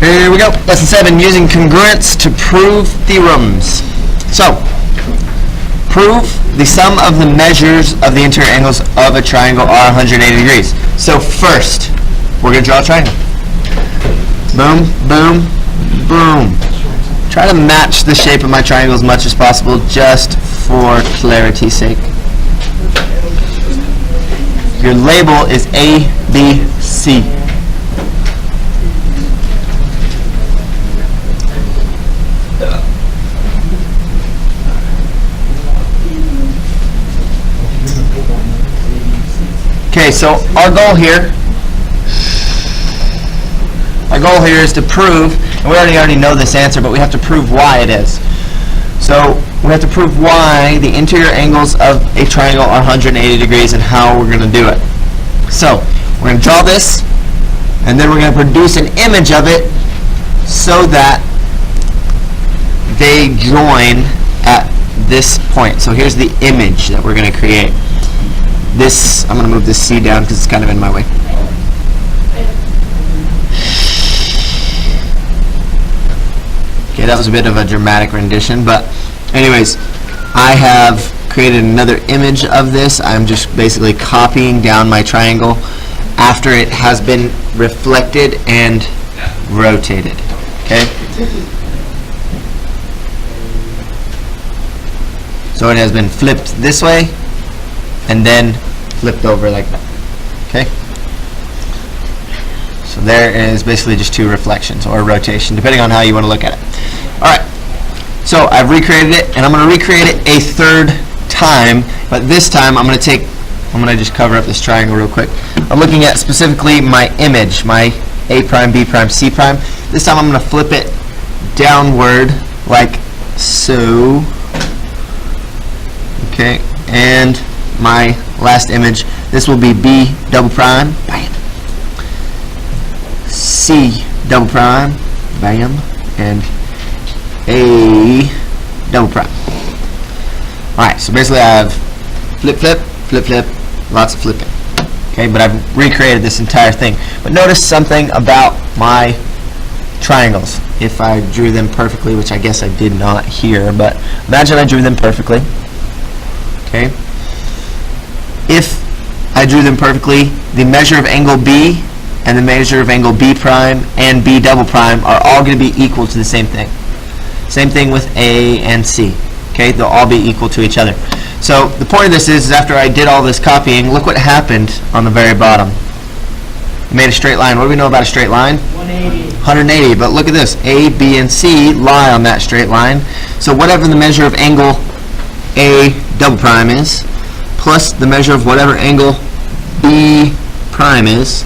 Here we go. Lesson 7, using congruence to prove theorems. So, prove the sum of the measures of the interior angles of a triangle are 180 degrees. So first, we're going to draw a triangle. Boom, boom, boom. Try to match the shape of my triangle as much as possible, just for clarity's sake. Your label is A, B, C. Okay, so our goal here is to prove, and we already know this answer, but we have to prove why it is. So we have to prove why the interior angles of a triangle are 180 degrees and how we're going to do it. So we're going to draw this, and then we're going to produce an image of it so that they join at this point. So here's the image that we're going to create. This, I'm going to move this C down because it's kind of in my way. Okay, that was a bit of a dramatic rendition, but anyways, I have created another image of this. I'm just basically copying down my triangle after it has been reflected and rotated. Okay? So it has been flipped this way and then flipped over like that. Okay? So there is basically just two reflections or rotation, depending on how you want to look at it. Alright, so I've recreated it, and I'm going to recreate it a third time, but this time I'm going to just cover up this triangle real quick. I'm looking at specifically my image, my A prime, B prime, C prime. This time I'm going to flip it downward like so. Okay, and my last image, this will be B double prime, bam. C double prime, bam, and A double prime. Alright, so basically I have flip, flip, flip, flip, lots of flipping. Okay, but I've recreated this entire thing. But notice something about my triangles. If I drew them perfectly, which I guess I did not here, but imagine I drew them perfectly. Okay. If I drew them perfectly, the measure of angle B and the measure of angle B prime and B double prime are all going to be equal to the same thing. Same thing with A and C. Okay, they'll all be equal to each other. So the point of this is after I did all this copying, look what happened on the very bottom. I made a straight line. What do we know about a straight line? 180. 180, but look at this. A, B, and C lie on that straight line. So whatever the measure of angle A double prime is, plus the measure of whatever angle B prime is,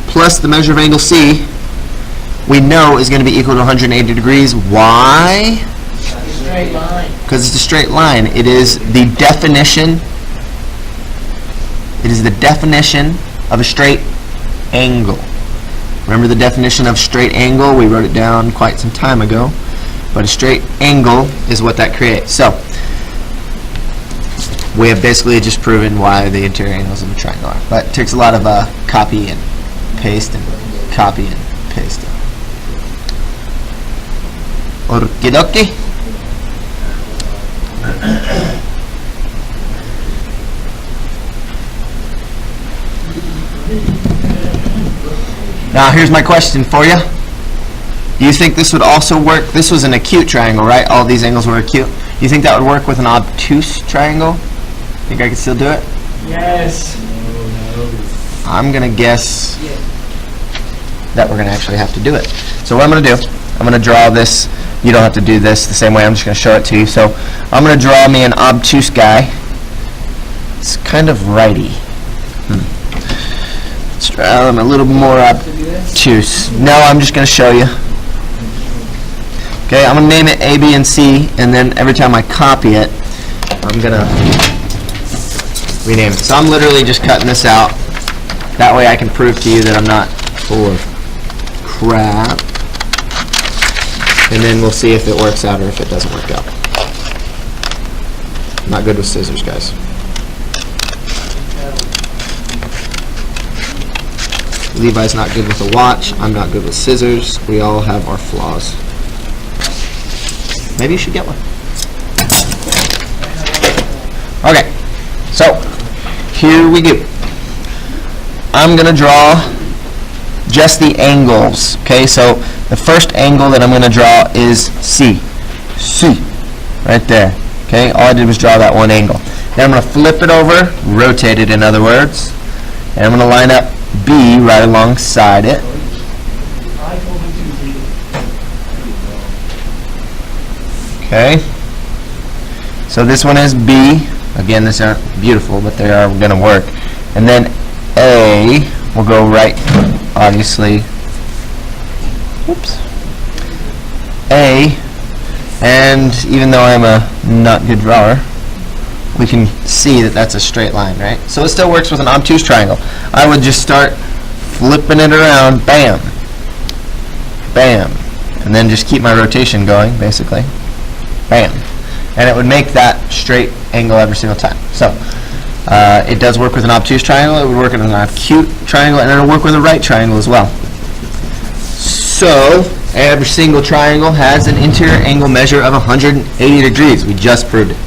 plus the measure of angle C, we know is going to be equal to 180 degrees. Why? Straight line. Because it's a straight line. It is the definition. It is the definition of a straight angle. Remember the definition of straight angle? We wrote it down quite some time ago. But a straight angle is what that creates. So we have basically just proven why the interior angles of a triangle are. But it takes a lot of copy and paste and copy and paste. Okie dokie. Now here's my question for you. Do you think this would also work? This was an acute triangle, right? All these angles were acute. Do you think that would work with an obtuse triangle? Think I could still do it? Yes. I'm going to guess that we're going to actually have to do it. So what I'm going to do, I'm going to draw this. You don't have to do this the same way. I'm just going to show it to you. So I'm going to draw me an obtuse guy. It's kind of righty. Let's draw him a little more obtuse. No, I'm just going to show you. Okay, I'm going to name it A, B, and C, and then every time I copy it, I'm going to rename it. So I'm literally just cutting this out. That way I can prove to you that I'm not full of crap. And then we'll see if it works out or if it doesn't work out. I'm not good with scissors, guys. Levi's not good with a watch. I'm not good with scissors. We all have our flaws. Maybe you should get one. Okay, so here we go. I'm going to draw just the angles. Okay, so the first angle that I'm going to draw is C. C, right there. Okay, all I did was draw that one angle. Then I'm going to flip it over, rotate it in other words, and I'm going to line up B right alongside it. Okay, so this one is B. Again, these aren't beautiful, but they are going to work. And then A will go right, obviously. Whoops. A, and even though I'm a not good drawer, we can see that that's a straight line, right? So it still works with an obtuse triangle. I would just start flipping it around, bam, bam, and then just keep my rotation going, basically, bam. And it would make that straight angle every single time. So it does work with an obtuse triangle, it would work with an acute triangle, and it'll work with a right triangle as well. So every single triangle has an interior angle measure of 180 degrees. We just proved it.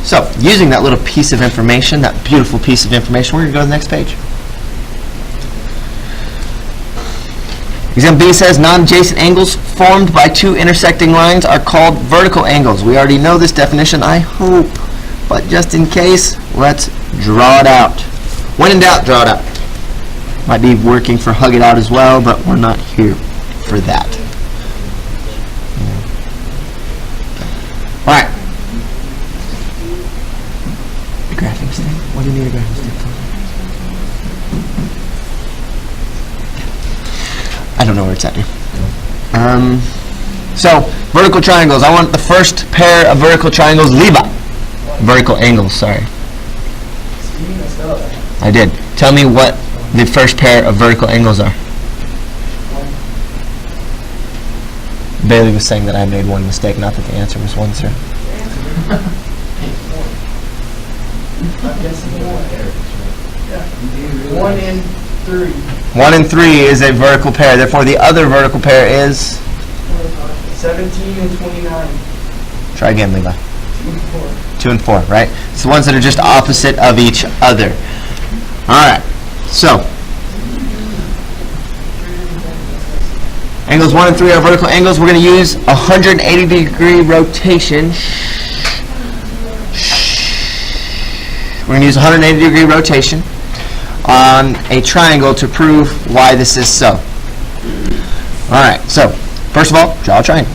So using that little piece of information, that beautiful piece of information, we're going to go to the next page. Example B says non-adjacent angles formed by two intersecting lines are called vertical angles. We already know this definition, I hope, but just in case, let's draw it out. When in doubt, draw it out. Might be working for hug it out as well, but we're not here for that. All right. A graphing stick? What do you need a graphing stick for? I don't know where it's at here. So, vertical triangles. I want the first pair of vertical triangles, Levi. Vertical angles, sorry. I did. Tell me what the first pair of vertical angles are. Bailey was saying that I made one mistake, not that the answer was 1, sir. 1 and 3. 1 and 3 is a vertical pair. Therefore, the other vertical pair is 17 and 29. Try again, Levi. 2 and 4. 2 and 4, right? It's the ones that are just opposite of each other. All right. So, angles 1 and 3 are vertical angles. We're going to use 180-degree rotation. We're going to use 180-degree rotation on a triangle to prove why this is so. All right. So, first of all, draw a triangle.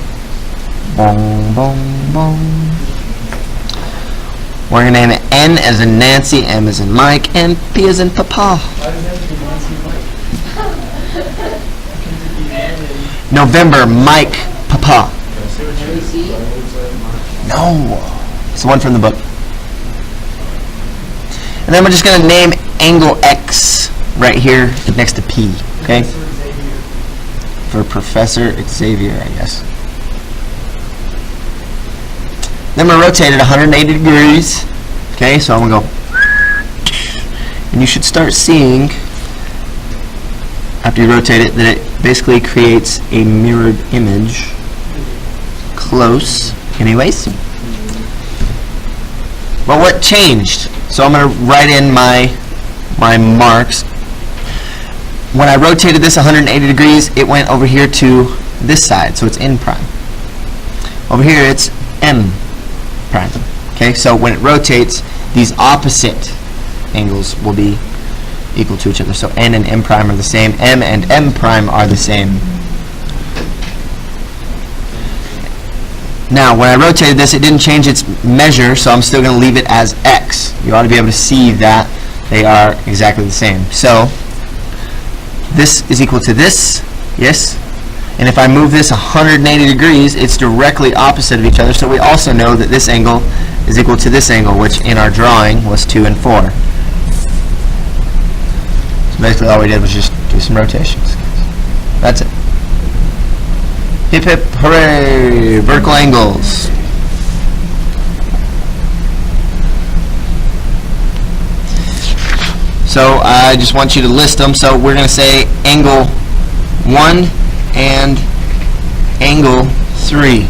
Boom, boom, boom. We're going to name it N as in Nancy, M as in Mike, and P as in Papa. Why does it have to be Nancy and Mike? November, Mike, Papa. No. It's the one from the book. And then we're just going to name angle X right here next to P. Okay? For Professor Xavier, I guess. Then we're going to rotate it 180 degrees. Okay, so I'm going to go. And you should start seeing, after you rotate it, that it basically creates a mirrored image. Close, anyways. But what changed? So I'm going to write in my marks. When I rotated this 180 degrees, it went over here to this side, so it's N prime. Over here, it's M prime. Okay, so when it rotates, these opposite angles will be equal to each other. So N and M prime are the same. M and M prime are the same. Now, when I rotated this, it didn't change its measure, so I'm still going to leave it as X. You ought to be able to see that they are exactly the same. So, this is equal to this, yes? And if I move this 180 degrees, it's directly opposite of each other, so we also know that this angle is equal to this angle, which in our drawing was 2 and 4. So basically all we did was just do some rotations. That's it. Hip hip hooray! Vertical angles. So So I just want you to list them. So we're going to say angle 1 and angle 3.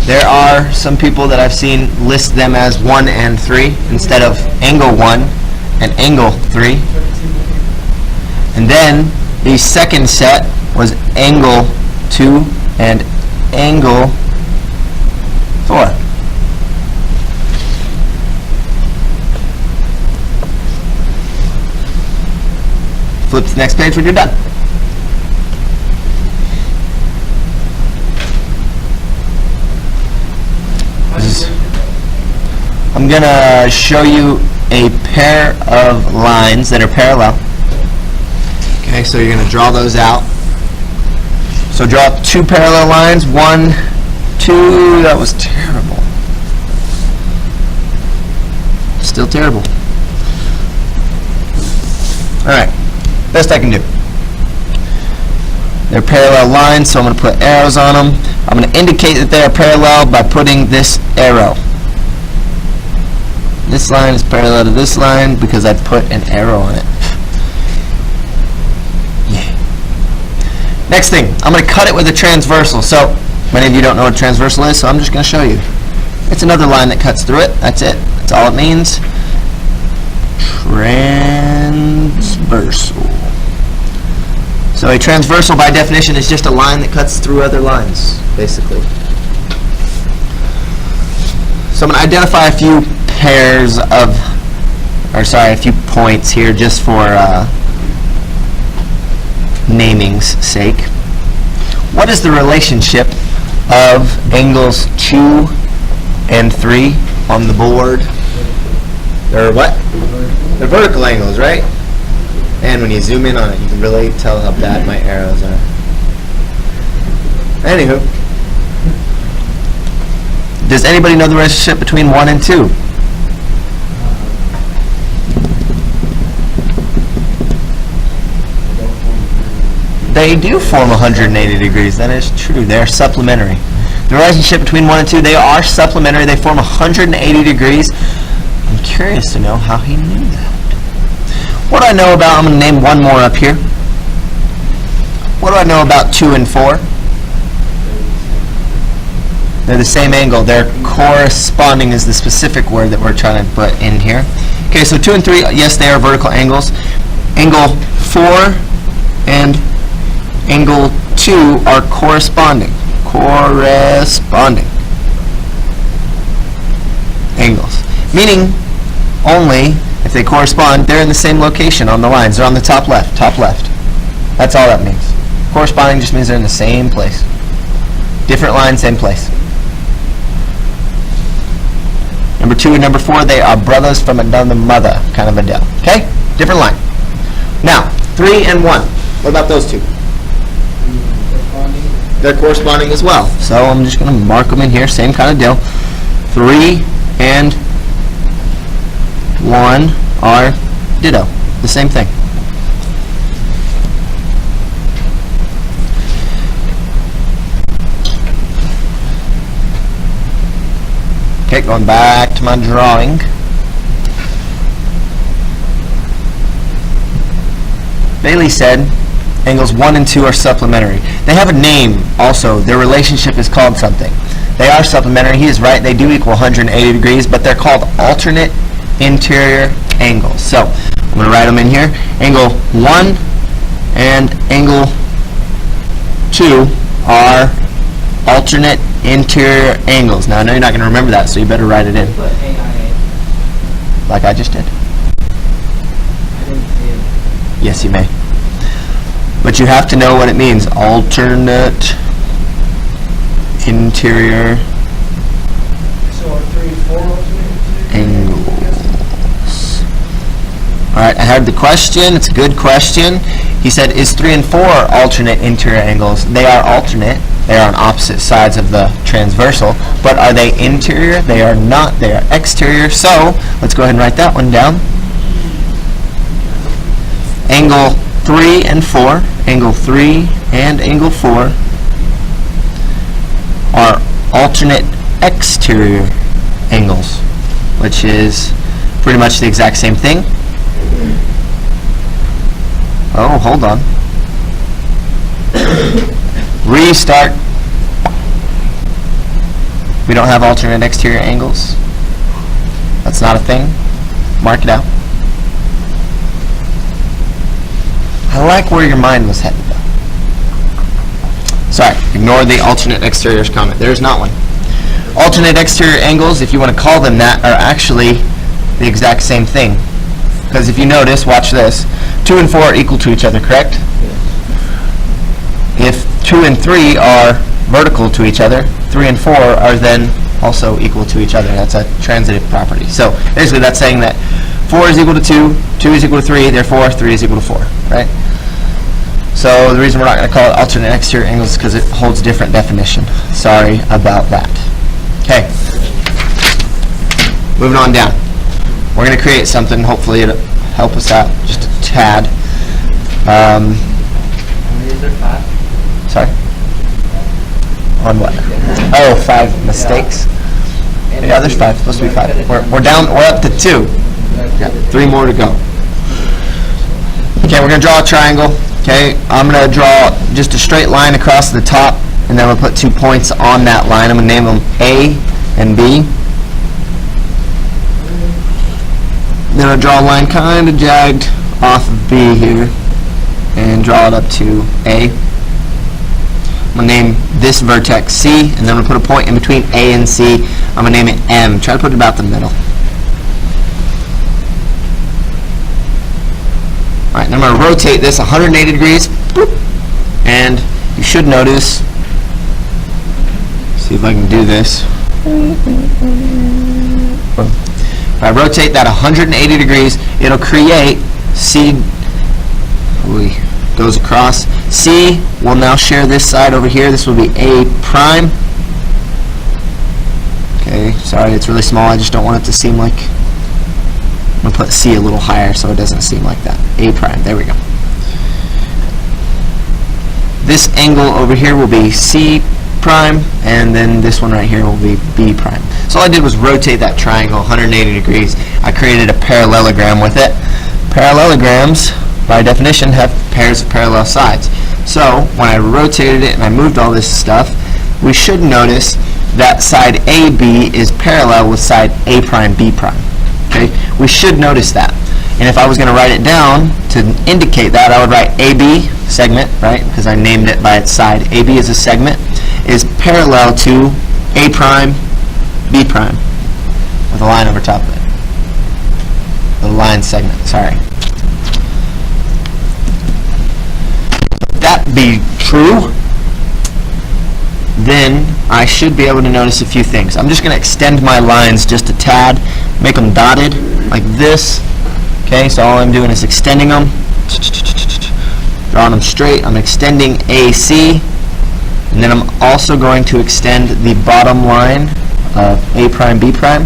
There are some people that I've seen list them as 1 and 3 instead of angle 1 and angle 3. And then the second set was angle 2 and angle 4. Flip to the next page when you're done. I'm going to show you a pair of lines that are parallel. Okay, so you're going to draw those out. So draw 2 parallel lines. 1, 2. That was terrible. Still terrible. Alright, best I can do. They're parallel lines, so I'm going to put arrows on them. I'm going to indicate that they are parallel by putting this arrow. This line is parallel to this line because I put an arrow on it. Yeah. Next thing, I'm going to cut it with a transversal. So, many of you don't know what a transversal is, so I'm just going to show you. It's another line that cuts through it. That's it. That's all it means. Transversal. So a transversal, by definition, is just a line that cuts through other lines, basically. So I'm going to identify a few pairs of, a few points here just for naming's sake. What is the relationship of angles 2 and 3 on the board? They're what? They're vertical angles, right? And when you zoom in on it, you can really tell how bad my arrows are. Anywho, does anybody know the relationship between 1 and 2? They do form 180 degrees. That is true. They are supplementary. The relationship between 1 and 2, they are supplementary. They form 180 degrees. I'm curious to know how he knew that. What do I know about, I'm going to name one more up here. What do I know about 2 and 4? They're the same angle. They're corresponding is the specific word that we're trying to put in here. Okay, so 2 and 3, yes, they are vertical angles. Angle 4 and angle 2 are corresponding. Corresponding angles. Meaning, only if they correspond, they're in the same location on the lines. They're on the top left. Top left. That's all that means. Corresponding just means they're in the same place. Different line, same place. Number 2 and number 4, they are brothers from another mother, kind of a deal. Okay? Different line. Now, 3 and 1. What about those two? They're corresponding as well. So I'm just going to mark them in here, same kind of deal. 3 and 1 are ditto, the same thing. Okay, going back to my drawing. Bailey said angles 1 and 2 are supplementary. They have a name also. Their relationship is called something. They are supplementary. He is right. They do equal 180 degrees, but they're called alternate interior angles. So I'm going to write them in here. Angle 1 and angle 2 are alternate interior angles. Now I know you're not going to remember that, so you better write it in. Like I just did. Yes, you may. But you have to know what it means. Alternate interior So are 3 and 4 alternate angles. Alright, I heard the question. It's a good question. He said, is 3 and 4 alternate interior angles? They are alternate. They are on opposite sides of the transversal. But are they interior? They are not. They are exterior. So, let's go ahead and write that one down. Angle 3 and 4, angle 3 and angle 4 are alternate exterior angles, which is pretty much the exact same thing. Oh, hold on. Restart. We don't have alternate exterior angles. That's not a thing. Mark it out. I like where your mind was headed, though. Sorry, ignore the alternate exteriors comment. There's not one. Alternate exterior angles, if you want to call them that, are actually the exact same thing. Because if you notice, watch this, 2 and 4 are equal to each other, correct? If 2 and 3 are vertical to each other, 3 and 4 are then also equal to each other. That's a transitive property. So basically that's saying that 4 is equal to 2, 2 is equal to 3, therefore 3 is equal to 4, right? So the reason we're not going to call it alternate exterior angles is because it holds different definition. Sorry about that. Okay. Moving on down. We're going to create something. Hopefully it'll help us out just a tad. Is there 5? Sorry? On what? Oh, 5 mistakes. Yeah, there's 5. Supposed to be 5. We're down. We're up to 2. Got 3 more to go. Okay, we're going to draw a triangle. Okay, I'm going to draw just a straight line across the top, and then we'll put 2 points on that line. I'm going to name them A and B. Then I'll draw a line kind of jagged off of B here, and draw it up to A. I'm going to name this vertex C, and then I'm going to put a point in between A and C. I'm going to name it M. Try to put it about the middle. Alright, then I'm going to rotate this 180 degrees, boop, and you should notice, see if I can do this. If I rotate that 180 degrees, it'll create C, goes across. C will now share this side over here. This will be A prime. Okay, sorry, it's really small. I just don't want it to seem like, I'm going to put C a little higher so it doesn't seem like that. A prime, there we go. This angle over here will be C prime, and then this one right here will be B prime. So all I did was rotate that triangle 180 degrees. I created a parallelogram with it. Parallelograms, by definition, have pairs of parallel sides. So when I rotated it and I moved all this stuff, we should notice that side AB is parallel with side A prime B prime. Okay, we should notice that. And if I was going to write it down to indicate that, I would write AB segment, right? Because I named it by its side. AB is a segment, is parallel to A prime, B prime, with a line over top of it. The line segment, sorry. If that be true, then I should be able to notice a few things. I'm just going to extend my lines just a tad, make them dotted like this. Okay, so all I'm doing is extending them, drawing them straight. I'm extending AC, and then I'm also going to extend the bottom line of A prime, B prime.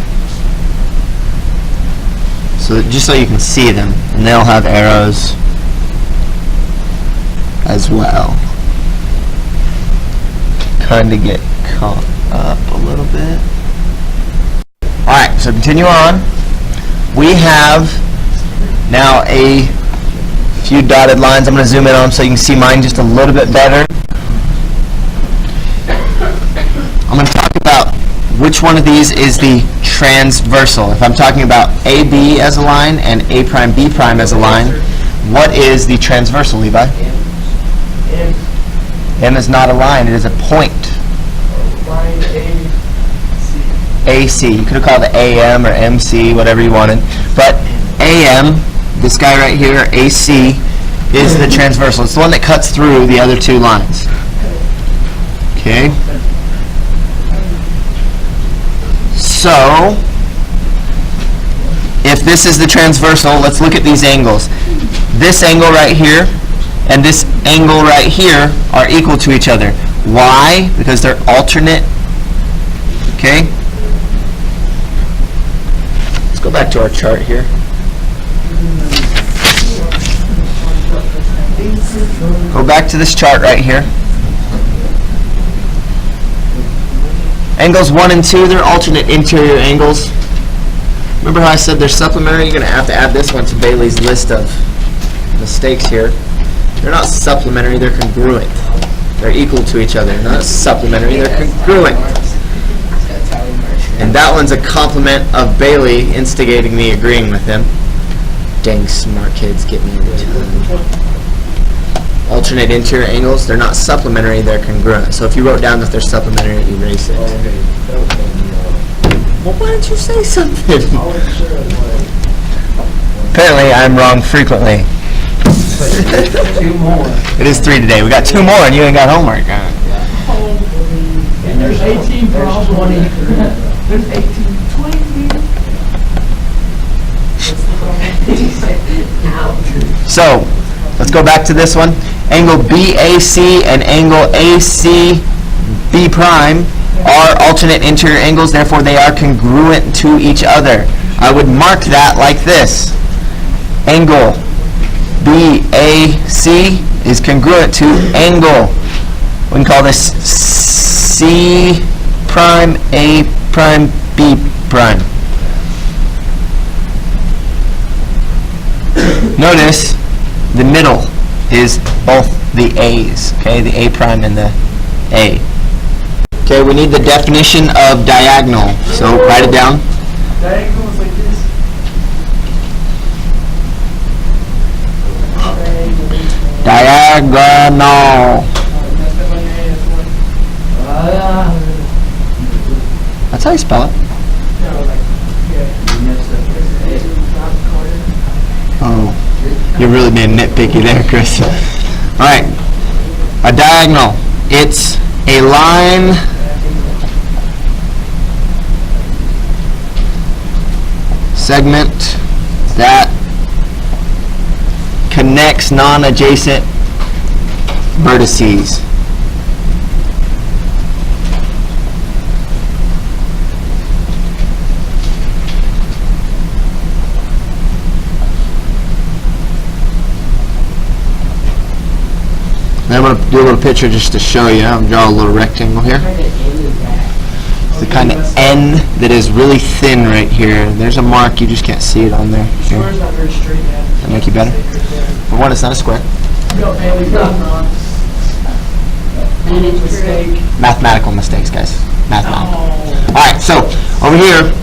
So just so you can see them, and they'll have arrows as well. Kind of get caught up a little bit. Alright, so continue on. We have now a few dotted lines. I'm going to zoom in on them so you can see mine just a little bit better. I'm going to talk about which one of these is the transversal. If I'm talking about AB as a line and A prime, B prime as a line, what is the transversal, Levi? M is not a line, it is a point. Line AC. AC. You could have called it AM or MC, whatever you wanted. But AM, this guy right here, AC, is the transversal. It's the one that cuts through the other two lines. Okay? So, if this is the transversal, let's look at these angles. This angle right here and this angle right here are equal to each other. Why? Because they're alternate. Okay? Let's go back to our chart here. Go back to this chart right here. Angles 1 and 2, they're alternate interior angles. Remember how I said they're supplementary? You're going to have to add this one to Bailey's list of mistakes here. They're not supplementary, they're congruent. They're equal to each other. Not supplementary, they're congruent. And that one's a compliment of Bailey instigating me agreeing with him. Dang smart kids get me every time. Alternate interior angles, they're not supplementary, they're congruent. So if you wrote down that they're supplementary, erase it. Well, why don't you say something? Apparently I'm wrong frequently. 2 more. It is 3 today. We got 2 more and you ain't got homework. And there's 18 for all 20. There's 18, 20. So, let's go back to this one. Angle BAC and angle ACB prime are alternate interior angles, therefore they are congruent to each other. I would mark that like this. Angle BAC is congruent to angle, we can call this C prime, A prime, B prime. Notice the middle is both the A's, okay, the A prime and the A. Okay, we need the definition of diagonal, so write it down. Diagonal is like this. Diagonal. That's how you spell it. Oh, you're really being nitpicky there, Chris. All right, a diagonal. It's a line segment that connects non-adjacent vertices. Then I'm going to do a little picture just to show you. I'll draw a little rectangle here. It's the kind of N that is really thin right here. There's a mark, you just can't see it on there. Here. Square's not very straight, man. That make you better? For one, it's not a square. No, Bailey's not wrong. Mistake. Mathematical mistakes, guys. Mathematical. Oh. Alright, so over here,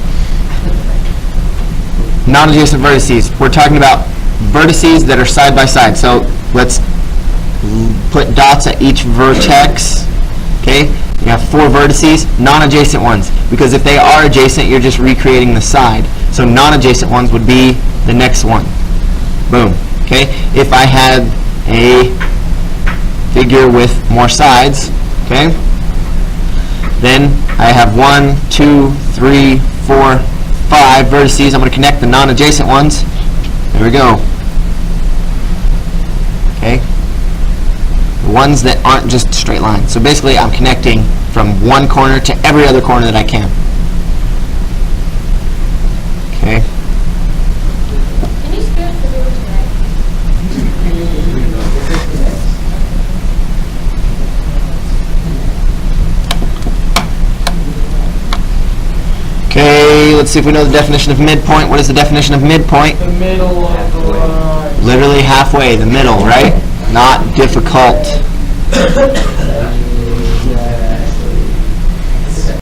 non-adjacent vertices. We're talking about vertices that are side by side. So let's put dots at each vertex. Okay? You have 4 vertices, non-adjacent ones. Because if they are adjacent, you're just recreating the side. So non-adjacent ones would be the next one. Boom. Okay? If I had a figure with more sides, okay, then I have 1, 2, 3, 4, 5 vertices. I'm going to connect the non-adjacent ones. There we go. Okay? The ones that aren't just straight lines. So basically, I'm connecting from one corner to every other corner that I can. Okay? Can you scoot the door tonight? Okay, let's see if we know the definition of midpoint. What is the definition of midpoint? The middle of the line. Literally halfway, the middle, right? Not difficult.